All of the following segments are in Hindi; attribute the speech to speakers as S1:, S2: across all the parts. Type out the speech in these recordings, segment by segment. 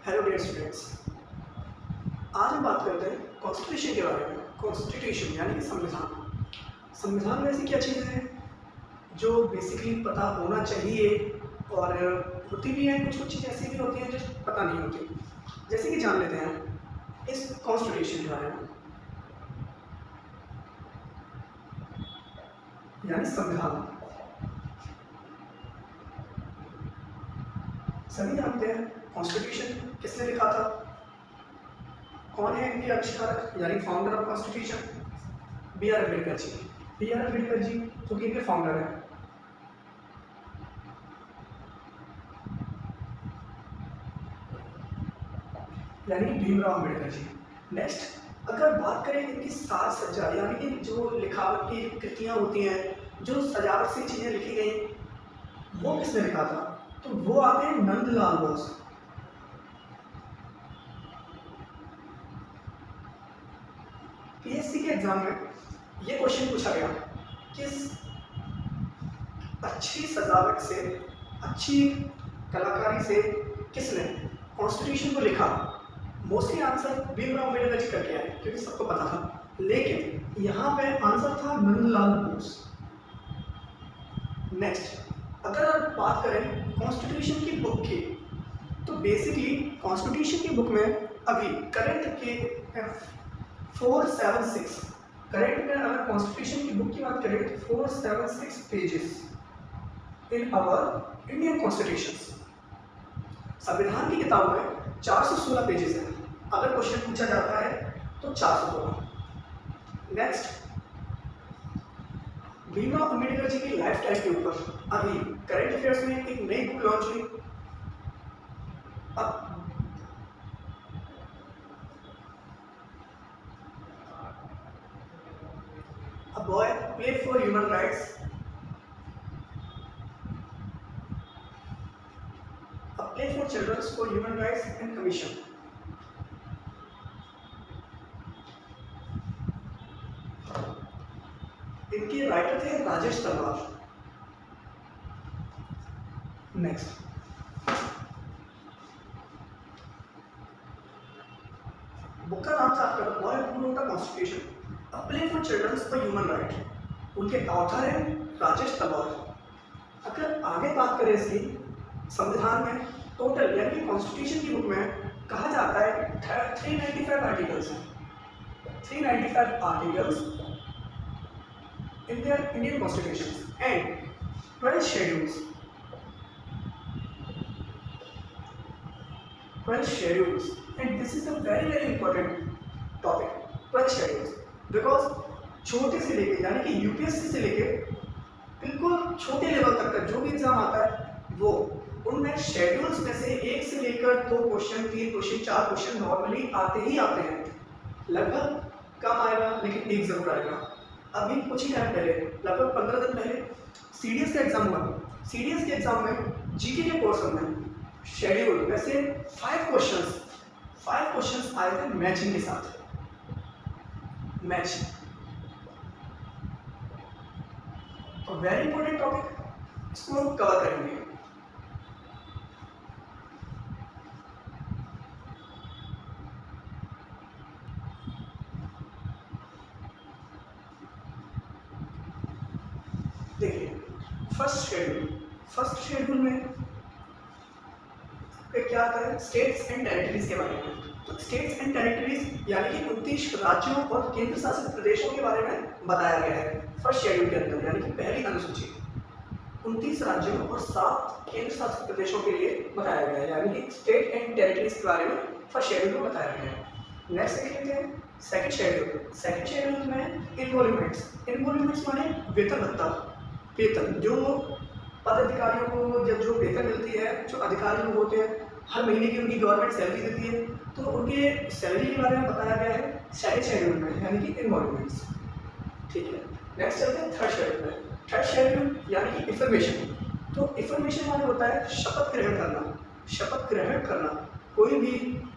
S1: हेलो डियर स्टूडेंट्स, आज हम बात करते हैं कॉन्स्टिट्यूशन के बारे में। कॉन्स्टिट्यूशन यानी कि संविधान। संविधान में ऐसी क्या चीज़ें हैं जो बेसिकली पता होना चाहिए और होती भी हैं, कुछ चीज़ें ऐसी भी होती हैं जो पता नहीं होती। जैसे कि जान लेते हैं इस कॉन्स्टिट्यूशन के बारे में, यानी संविधान। सभी जानते हैं कॉन्स्टिट्यूशन किसने लिखा था, कौन है इनके आविष्कारक यानी founder of constitution. B R Ambedkar ji. B R Ambedkar ji जो कि इनके फाउंडर हैं। यानी भीमराव अम्बेडकर जी। नेक्स्ट, अगर बात करें इनकी साज सज्जा यानी कि जो लिखावट की कृतियां होती हैं, जो सजावट से चीज़ें लिखी गई, वो किसने लिखा था, तो वो आते हैं नंदलाल बोस। पीएससी के एग्जाम में ये क्वेश्चन पूछा गया, किस अच्छी सजावट से, अच्छी कलाकारी से किसने कॉन्स्टिट्यूशन को लिखा। मोस्टली आंसर भीमराव अम्बेडकर जी करके आए क्योंकि सबको पता था, लेकिन यहाँ पे आंसर था नंदलाल बोस। नेक्स्ट, अगर बात करें कॉन्स्टिट्यूशन की बुक की, तो बेसिकली कॉन्स्टिट्यूशन की बुक में अभी करंट के 476 करंट में अगर कॉन्स्टिट्यूशन की बुक की बात करें तो 476 pages in our Indian constitution. संविधान की किताब में 416 पेजेस हैं। अगर क्वेश्चन पूछा जाता है तो 416। नेक्स्ट, भीमराव अम्बेडकर जी की लाइफ टाइम के ऊपर अभी करंट अफेयर्स में एक नई बुक लॉन्च हुई। A boy play for human rights. A play for children for human rights and commission. इनके राइटर थे राजेश तलवार। नेक्स्ट, बुक का नाम था आपका boy who wrote a constitution, a play for childrens for human right. उनके ऑथर हैं राजेश तलवार। अगर आगे बात करें इसकी, संविधान में टोटल यानी कॉन्स्टिट्यूशन की बुक में कहा जाता है कि 395 आर्टिकल्स हैं। 395 articles in their Indian constitutions and 12 schedules. 12 schedules, and this is a very important topic. 12 schedules because छोटे से लेके यानी कि यूपीएससी से लेके बिल्कुल छोटे लेवल तक का जो भी एग्जाम आता है वो उनमें शेड्यूल्स में से एक से लेकर 2 क्वेश्चन, 3 क्वेश्चन, 4 क्वेश्चन नॉर्मली आते ही आते हैं। लगभग कम आएगा लेकिन एक जरूर आएगा। अभी कुछ ही टाइम पहले, लगभग 15 दिन पहले सीडीएस का एग्जाम हुआ। सीडीएस के एग्जाम में जीके के पोर्शन में शेड्यूल में से 5 क्वेश्चंस आए थे मैचिंग के साथ। मैच तो वेरी इंपॉर्टेंट टॉपिक, इसको हम कवर करेंगे। देखिए, फर्स्ट शेड्यूल में क्या आता है, स्टेट्स एंड टेरिटरीज के बारे में। तो स्टेट्स एंड टेरिटरीज यानी कि 29 राज्यों और केंद्र शासित प्रदेशों के बारे में बताया गया है फर्स्ट शेड्यूल के अंदर, यानी कि पहली अनुसूची 29 राज्यों और 7 केंद्र शासित प्रदेशों के लिए बताया गया है, यानी कि स्टेट एंड टेरिटरीज के बारे में फर्स्ट शेड्यूल में बताया गया है। नेक्स्ट देख लेते हैं सेकंड शेड्यूल में इनवॉल्वमेंट्स माने वेतन भत्ता, वेतन जो पदाधिकारियों को जो वेतन मिलती है, जो अधिकारी लोग होते हैं हर महीने की उनकी गवर्नमेंट सैलरी देती है, तो उनके सैलरी के बारे में बताया गया है सेकंड शेड्यूल में, यानी कि इनवॉल्वमेंट्स। ठीक है, नेक्स्ट चलते हैं थर्ड शेड्यूल में। थर्ड शेड्यूल यानी कि इंफॉर्मेशन। तो इंफॉर्मेशन माने होता है शपथ ग्रहण करना। कोई भी,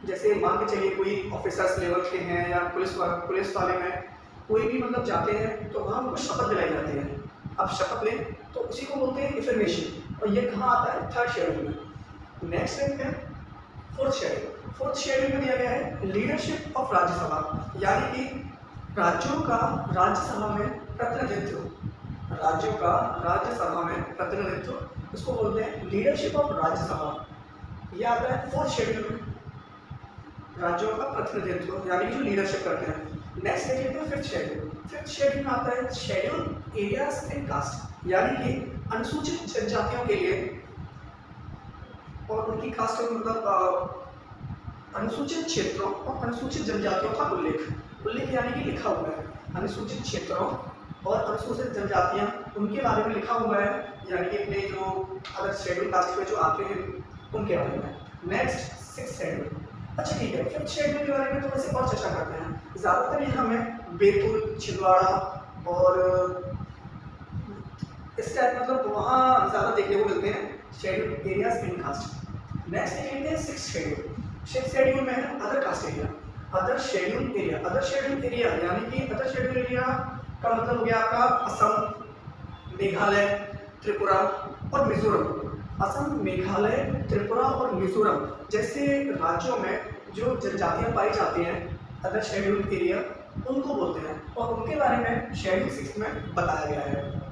S1: जैसे मान के चलिए कोई ऑफिसर्स लेवल के हैं या पुलिस वाले में कोई भी मतलब जाते हैं तो वहाँ उनको शपथ दिलाई जाती है। अब शपथ लें तो उसी को बोलते हैं इंफॉर्मेशन, और ये कहाँ आता है, थर्ड शेड्यूल में। नेक्स्ट देखते हैं फोर्थ शेड्यूल में दिया गया है लीडरशिप ऑफ राज्यसभा, यानी कि राज्यों का राज्यसभा में प्रतिनिधित्व, राज्यों का राज्यसभा में प्रतिनिधित्व, उसको बोलते हैं लीडरशिप ऑफ राज्यसभा। यह आता है फोर्थ शेड्यूल में, राज्यों का प्रतिनिधित्व यानी कि जो लीडरशिप करते हैं। नेक्स्ट देख लेते हैं फिफ्थ शेड्यूल। फिफ्थ शेड्यूल में आता है शेड्यूल एरियाज एंड कास्ट, यानी कि अनुसूचित जनजातियों के लिए और उनकी कास्ट मतलब अनुसूचित क्षेत्रों और अनुसूचित जनजातियों का उल्लेख यानी कि लिखा हुआ है। अनुसूचित क्षेत्रों और अनुसूचित जनजातियां उनके बारे में लिखा हुआ है, यानी कि अपने जो अदर शेड्यूल कास्ट में जो आते हैं उनके बारे में। Next sixth schedule. अच्छा ठीक है, फिफ्थ शेड्यूल के बारे में थोड़ा सा और चर्चा करते हैं। ज़्यादातर ये हमें बैतूल, छिंदवाड़ा और इस टाइप मतलब वहाँ ज़्यादा देखने को मिलते हैं schedule areas in caste. Next देख लेते हैं सिक्स्थ शेड्यूल। सिक्स्थ शेड्यूल में है other caste area, other schedule area. Other schedule area यानी कि अदर शेड्यूल एरिया का मतलब हो गया आपका असम, मेघालय, त्रिपुरा और मिजोरम। असम, मेघालय, त्रिपुरा और मिजोरम जैसे राज्यों में जो जनजातियां पाई जाती हैं अदर शेड्यूल एरिया, उनको बोलते हैं और उनके बारे में शेड्यूल 6 में बताया गया है।